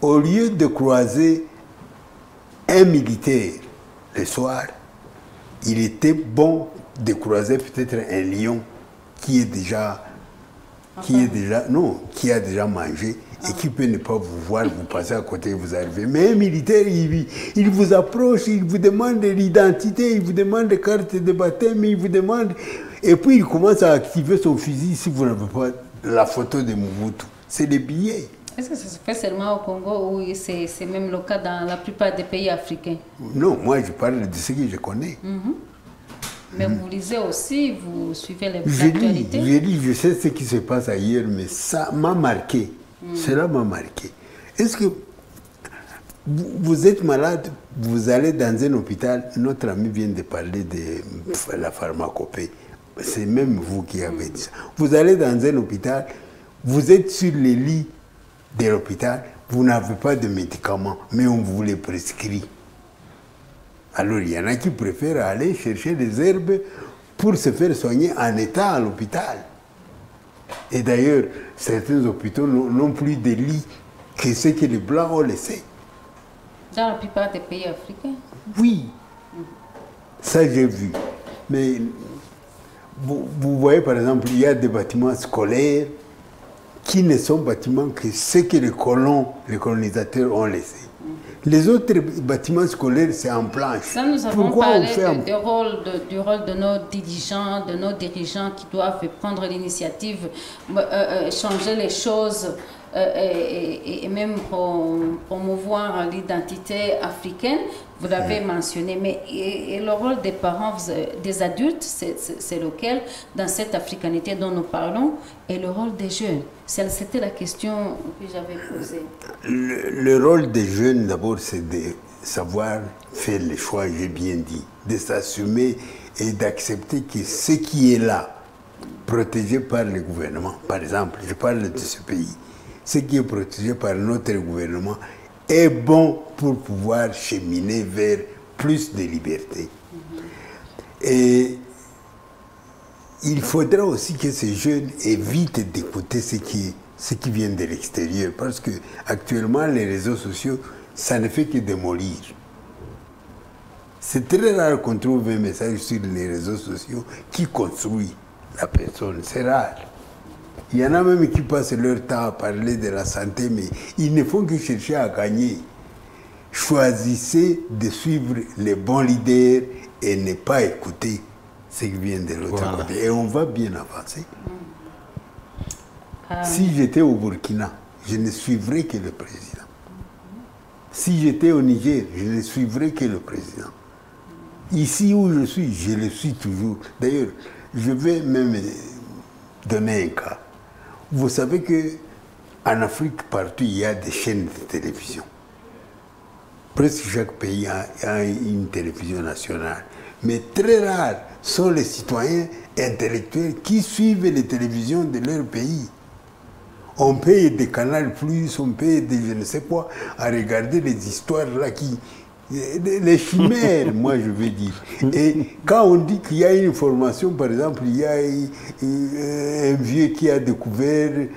Au lieu de croiser un militaire le soir, il était bon de croiser peut-être un lion qui est déjà qui est déjà, non, qui a déjà mangé et qui peut ne pas vous voir, vous passez à côté, vous arrivez. Mais un militaire, il vous approche, il vous demande l'identité, il vous demande les cartes de baptême, il vous demande... Et puis il commence à activer son fusil si vous n'avez pas la photo de Mobutu. C'est des billets. Est-ce que ça se fait seulement au Congo ou c'est même le cas dans la plupart des pays africains? Non, moi je parle de ce que je connais. Mais vous lisez aussi, vous suivez les actualités? Je sais ce qui se passe ailleurs, mais ça m'a marqué. Cela m'a marqué. Est-ce que vous êtes malade, vous allez dans un hôpital, notre ami vient de parler de la pharmacopée. C'est même vous qui avez dit ça. Vous allez dans un hôpital, vous êtes sur les lits de l'hôpital, vous n'avez pas de médicaments, mais on vous les prescrit. Alors il y en a qui préfèrent aller chercher des herbes pour se faire soigner en état à l'hôpital. Et d'ailleurs, certains hôpitaux n'ont plus de lits que ce que les Blancs ont laissé. Dans la plupart des pays africains? Oui, ça j'ai vu. Mais vous voyez par exemple, il y a des bâtiments scolaires qui ne sont bâtiments que ce que les colonisateurs ont laissé. Les autres bâtiments scolaires, c'est en planche. Ça, nous avons parlé du rôle de nos dirigeants qui doivent prendre l'initiative, changer les choses et même promouvoir l'identité africaine. Vous l'avez mentionné, mais et le rôle des parents, des adultes, c'est lequel dans cette africanité dont nous parlons, et le rôle des jeunes? C'était la question que j'avais posée. Le rôle des jeunes, d'abord, c'est de savoir faire les choix, j'ai bien dit, de s'assumer et d'accepter que ce qui est là, protégé par le gouvernement, par exemple, je parle de ce pays, ce qui est protégé par notre gouvernement est bon pour pouvoir cheminer vers plus de liberté. Et il faudra aussi que ces jeunes évitent d'écouter ce qui vient de l'extérieur, parce que actuellement les réseaux sociaux, ça ne fait que démolir. C'est très rare qu'on trouve un message sur les réseaux sociaux qui construit la personne, c'est rare. Il y en a même qui passent leur temps à parler de la santé, mais ils ne font que chercher à gagner. Choisissez de suivre les bons leaders et ne pas écouter ce qui vient de l'autre côté. Et on va bien avancer. Si j'étais au Burkina, je ne suivrais que le président. Si j'étais au Niger, je ne suivrais que le président. Ici où je suis, je le suis toujours. D'ailleurs, je vais même donner un cas. Vous savez qu'en Afrique, partout, il y a des chaînes de télévision. Presque chaque pays a une télévision nationale. Mais très rares sont les citoyens intellectuels qui suivent les télévisions de leur pays. On paye des canaux plus, on paye des je ne sais quoi, à regarder les histoires là les chimères, moi je veux dire. Et quand on dit qu'il y a une formation, par exemple, il y a un vieux qui a découvert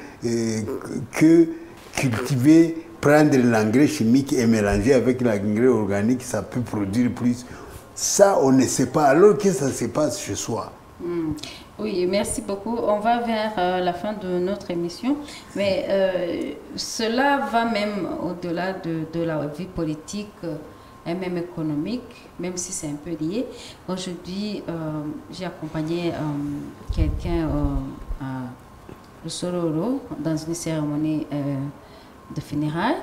que cultiver, prendre l'engrais chimique et mélanger avec l'engrais organique, ça peut produire plus. Ça, on ne sait pas, alors que ça se passe chez soi. Oui, merci beaucoup. On va vers la fin de notre émission, mais cela va même au-delà de la vie politique et même économique, même si c'est un peu lié. Aujourd'hui, j'ai accompagné quelqu'un à Sororo dans une cérémonie de funérailles,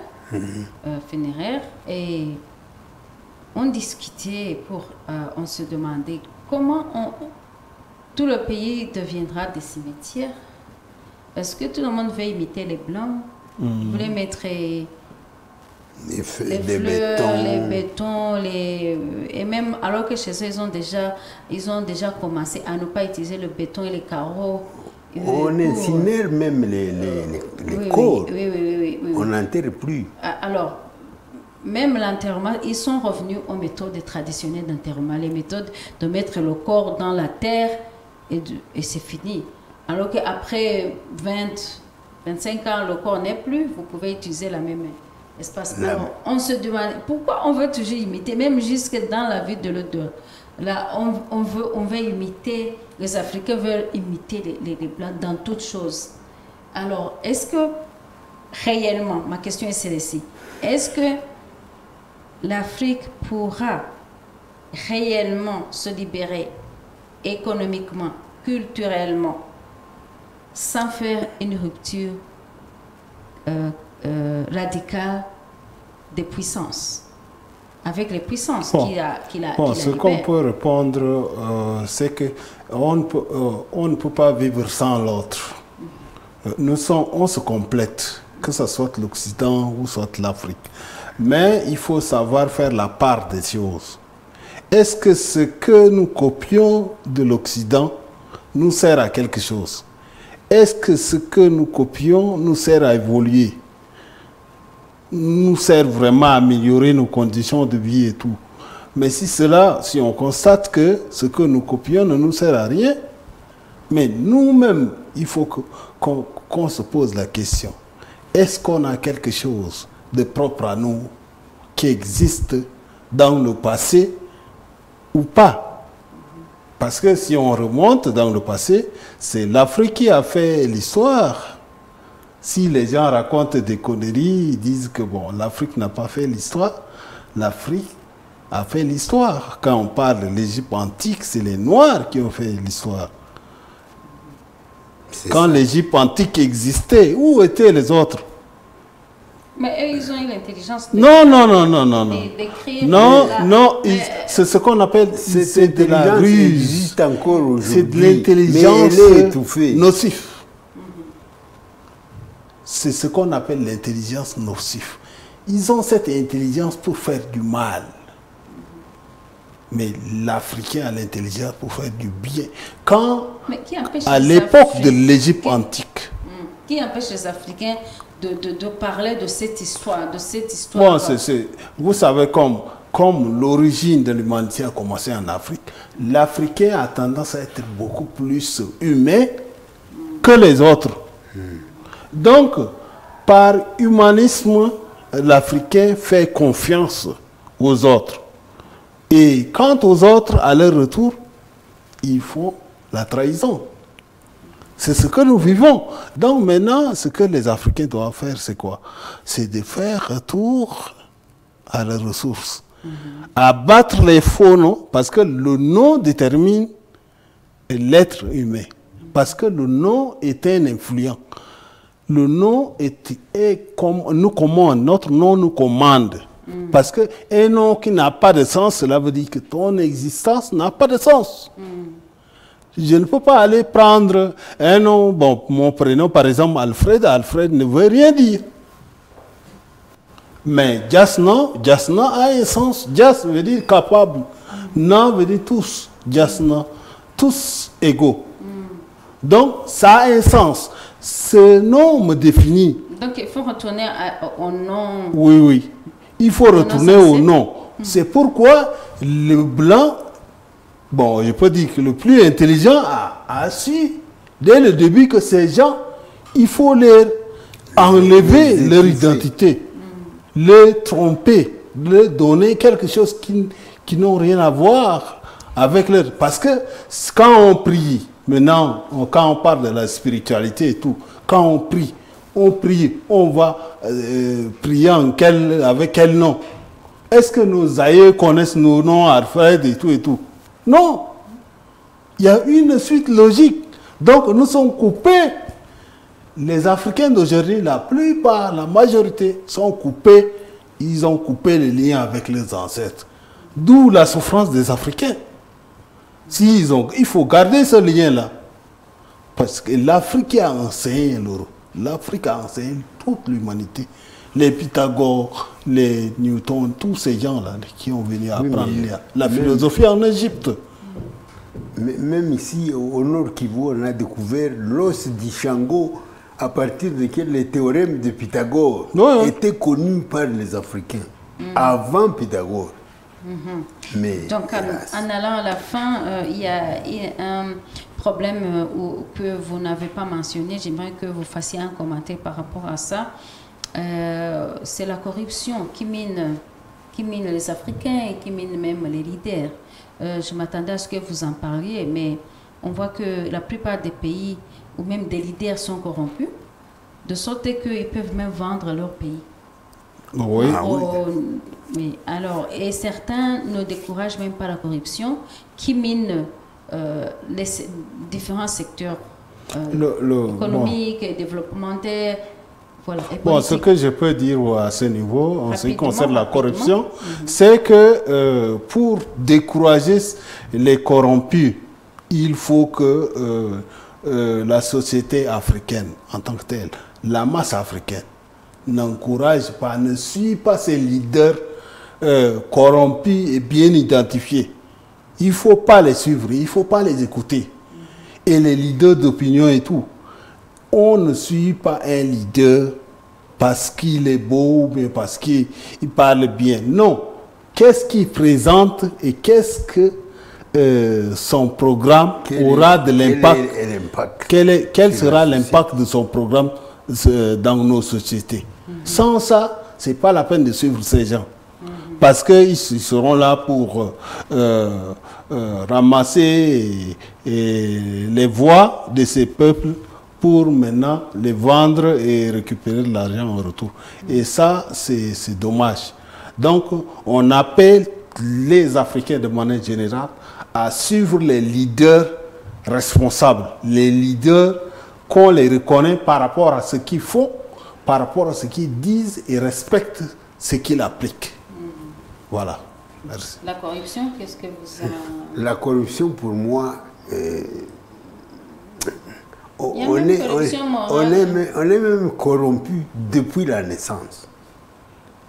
funéraire, et on discutait on se demandait comment tout le pays deviendra des cimetières. Parce que tout le monde veut imiter les Blancs. Vous voulez mettre les fleurs, les bétons, et même alors que chez eux, ils ont déjà commencé à ne pas utiliser le béton et les carreaux. On incinère même les corps. Oui. On n'enterre plus. Alors, même l'enterrement, ils sont revenus aux méthodes traditionnelles d'enterrement, les méthodes de mettre le corps dans la terre et c'est fini. Alors qu'après 25 ans, le corps n'est plus, vous pouvez utiliser la même espace. Alors, on se demande pourquoi on veut toujours imiter, même jusque dans la vie de l'autre. Là, on veut imiter, les Africains veulent imiter les Blancs dans toutes choses. Alors, est-ce que réellement, ma question est celle-ci, est-ce que l'Afrique pourra réellement se libérer économiquement, culturellement, sans faire une rupture radicale des puissances, avec les puissances qu'il a ce qu'on libérées. peut répondre, c'est que on ne peut pas vivre sans l'autre. On se complète, que ce soit l'Occident ou soit l'Afrique. Mais il faut savoir faire la part des choses. Est-ce que ce que nous copions de l'Occident nous sert à quelque chose? Est-ce que ce que nous copions nous sert à évoluer? Nous sert vraiment à améliorer nos conditions de vie et tout? Mais si on constate que ce que nous copions ne nous sert à rien, mais nous-mêmes, il faut qu'on se pose la question. Est-ce qu'on a quelque chose de propre à nous qui existe dans le passé ou pas? Parce que si on remonte dans le passé, c'est l'Afrique qui a fait l'histoire. Si les gens racontent des conneries, ils disent que bon, l'Afrique n'a pas fait l'histoire, l'Afrique a fait l'histoire. Quand on parle de l'Égypte antique, c'est les Noirs qui ont fait l'histoire. Quand l'Égypte antique existait, où étaient les autres? Mais eux, ils ont eu l'intelligence Non, c'est ce qu'on appelle, c'est de la ruse. C'est de l'intelligence nocive. C'est ce qu'on appelle l'intelligence nocive. Ils ont cette intelligence pour faire du mal. Mais l'Africain a l'intelligence pour faire du bien. À l'époque de l'Égypte antique. Qui empêche les Africains de parler de cette histoire, Bon, vous savez, comme l'origine de l'humanité a commencé en Afrique, l'Africain a tendance à être beaucoup plus humain que les autres. Donc, par humanisme, l'Africain fait confiance aux autres. Et quant aux autres, à leur retour, ils font la trahison. C'est ce que nous vivons. Donc maintenant, ce que les Africains doivent faire, c'est quoi? C'est de faire retour à leurs ressources. Abattre les faux noms, parce que le nom détermine l'être humain. Parce que le nom est un influent. Le nom est comme nous commande, notre nom nous commande. Parce qu'un nom qui n'a pas de sens, cela veut dire que ton existence n'a pas de sens. Je ne peux pas aller prendre un nom, bon, mon prénom par exemple Alfred, Alfred ne veut rien dire. Mais Jasna a un sens. Jas veut dire capable. Na veut dire tous. Jasna, tous égaux. Donc ça a un sens. Ce nom me définit. Donc il faut retourner au nom. Oui. Il faut retourner au nom. C'est pourquoi le blanc, bon, je peux dire que le plus intelligent a su dès le début que ces gens, il faut leur enlever leur identité, les tromper, leur donner quelque chose qui n'ont rien à voir avec leur... Parce que quand on prie, maintenant, quand on parle de la spiritualité et tout, quand on prie, on va prier avec quel nom? Est-ce que nos aïeux connaissent nos noms, Alfred et tout? Non. Il y a une suite logique. Donc nous sommes coupés. Les Africains d'aujourd'hui, la plupart, la majorité, sont coupés. Ils ont coupé les liens avec leurs ancêtres. D'où la souffrance des Africains. Il faut garder ce lien-là. Parce que l'Afrique a enseigné l'euro. L'Afrique a enseigné toute l'humanité. Les Pythagore, les Newton, tous ces gens-là qui ont venu apprendre la philosophie en Égypte. Même ici, au Nord Kivu, on a découvert l'os d'Ishango à partir duquel les théorèmes de Pythagore étaient connus par les Africains, avant Pythagore. Mais, donc, en allant à la fin, il y a un problème que vous n'avez pas mentionné. J'aimerais que vous fassiez un commentaire par rapport à ça. C'est la corruption qui mine les Africains et qui mine même les leaders. Je m'attendais à ce que vous en parliez, mais on voit que la plupart des pays ou même des leaders sont corrompus. de sorte qu'ils peuvent même vendre leur pays. Oui. Ah oui. Oui. Alors, et certains ne découragent même pas la corruption qui mine les différents secteurs économiques, et développementés. Voilà, et Bon, ce politiques. que je peux dire à ce niveau, en ce qui Rapidement, concerne la rapidement. corruption, c'est que pour décourager les corrompus, il faut que la société africaine, en tant que telle, la masse africaine, n'encourage pas, ne suit pas ces leaders corrompus et bien identifiés. Il ne faut pas les suivre, il ne faut pas les écouter. Et les leaders d'opinion et tout. On ne suit pas un leader parce qu'il est beau ou bien parce qu'il parle bien. Non. Qu'est-ce qu'il présente et qu'est-ce que son programme aura de l'impact? Quel sera l'impact de son programme dans nos sociétés? Sans ça, ce n'est pas la peine de suivre ces gens. Parce qu'ils seront là pour ramasser les voix de ces peuples pour maintenant les vendre et récupérer de l'argent en retour. Et ça, c'est dommage. Donc, on appelle les Africains de manière générale à suivre les leaders responsables, les leaders qu'on les reconnaît par rapport à ce qu'ils font, par rapport à ce qu'ils disent et respectent ce qu'ils appliquent. Voilà. Merci. La corruption, qu'est-ce que vous en... La corruption, pour moi, on est même corrompu depuis la naissance.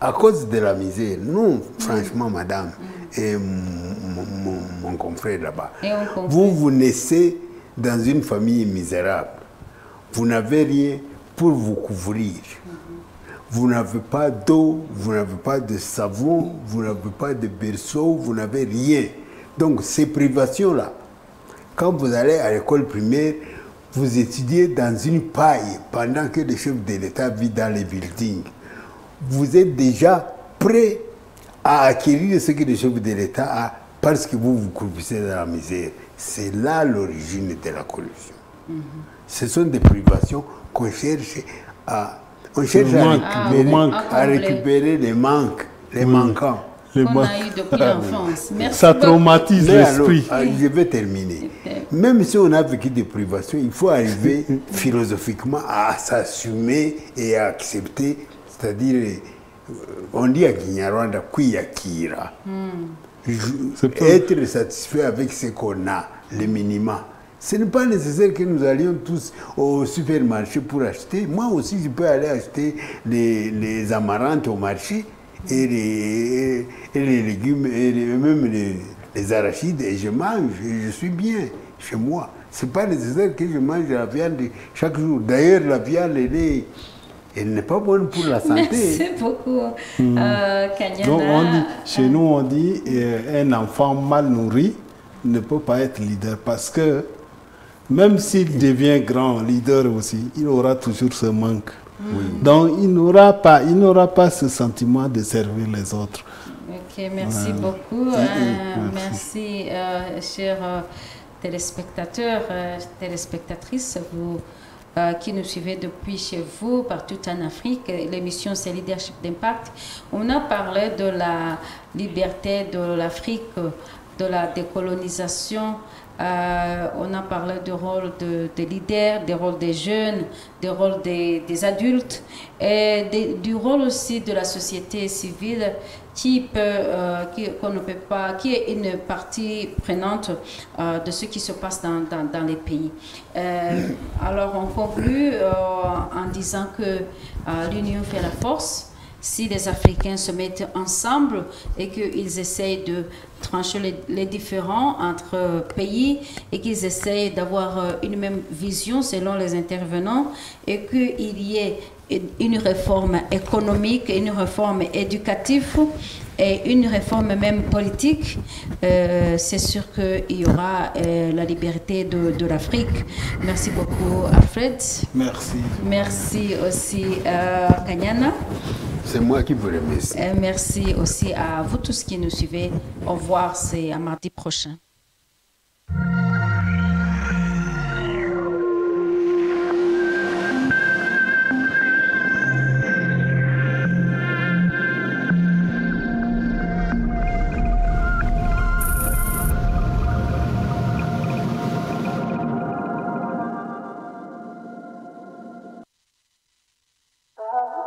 À cause de la misère. Nous, franchement, madame, et mon confrère là-bas, vous naissez dans une famille misérable. Vous n'avez rien pour vous couvrir. Vous n'avez pas d'eau, vous n'avez pas de savon, vous n'avez pas de berceau, vous n'avez rien. Donc, ces privations-là, quand vous allez à l'école primaire, vous étudiez dans une paille pendant que le chef de l'État vit dans les buildings. Vous êtes déjà prêt à acquérir ce que le chef de l'État a parce que vous vous croupissez dans la misère. C'est là l'origine de la corruption. Ce sont des privations qu'on cherche à... On cherche à récupérer les manques, les manquants. Qu'on a eu depuis l'enfance. Merci Ça beaucoup. traumatise l'esprit. Je vais terminer. Même si on a vécu des privations, il faut arriver philosophiquement à s'assumer et à accepter. C'est-à-dire, on dit à Kinyarwanda, Kuyakira. Être satisfait avec ce qu'on a, le minimum. Ce n'est pas nécessaire que nous allions tous au supermarché pour acheter. Moi aussi, je peux aller acheter les amarantes au marché et les légumes, et même les arachides, et je mange, et je suis bien chez moi. Ce n'est pas nécessaire que je mange la viande chaque jour. D'ailleurs, la viande, elle n'est pas bonne pour la santé. Merci beaucoup, Kanyana. Donc chez nous, on dit un enfant mal nourri ne peut pas être leader parce que même s'il devient grand leader aussi, il aura toujours ce manque. Donc il n'aura pas ce sentiment de servir les autres. Ok, merci beaucoup. Merci, chers téléspectateurs, téléspectatrices, vous qui nous suivez depuis chez vous, partout en Afrique. L'émission, c'est Leadership d'Impact. On a parlé de la liberté de l'Afrique, de la décolonisation. On a parlé du rôle des leaders, des rôles des jeunes, des rôles des adultes et du rôle aussi de la société civile qui est une partie prenante de ce qui se passe dans les pays. Alors on conclut en disant que l'union fait la force. Si les Africains se mettent ensemble et qu'ils essayent de trancher les différends entre pays et qu'ils essayent d'avoir une même vision selon les intervenants et qu'il y ait une réforme économique, une réforme éducative et une réforme même politique, c'est sûr qu'il y aura la liberté de l'Afrique. Merci beaucoup, Alfred. Merci. Merci aussi, Kanyana. C'est moi qui vous remercie. Merci aussi à vous tous qui nous suivez. Au revoir, c'est à mardi prochain.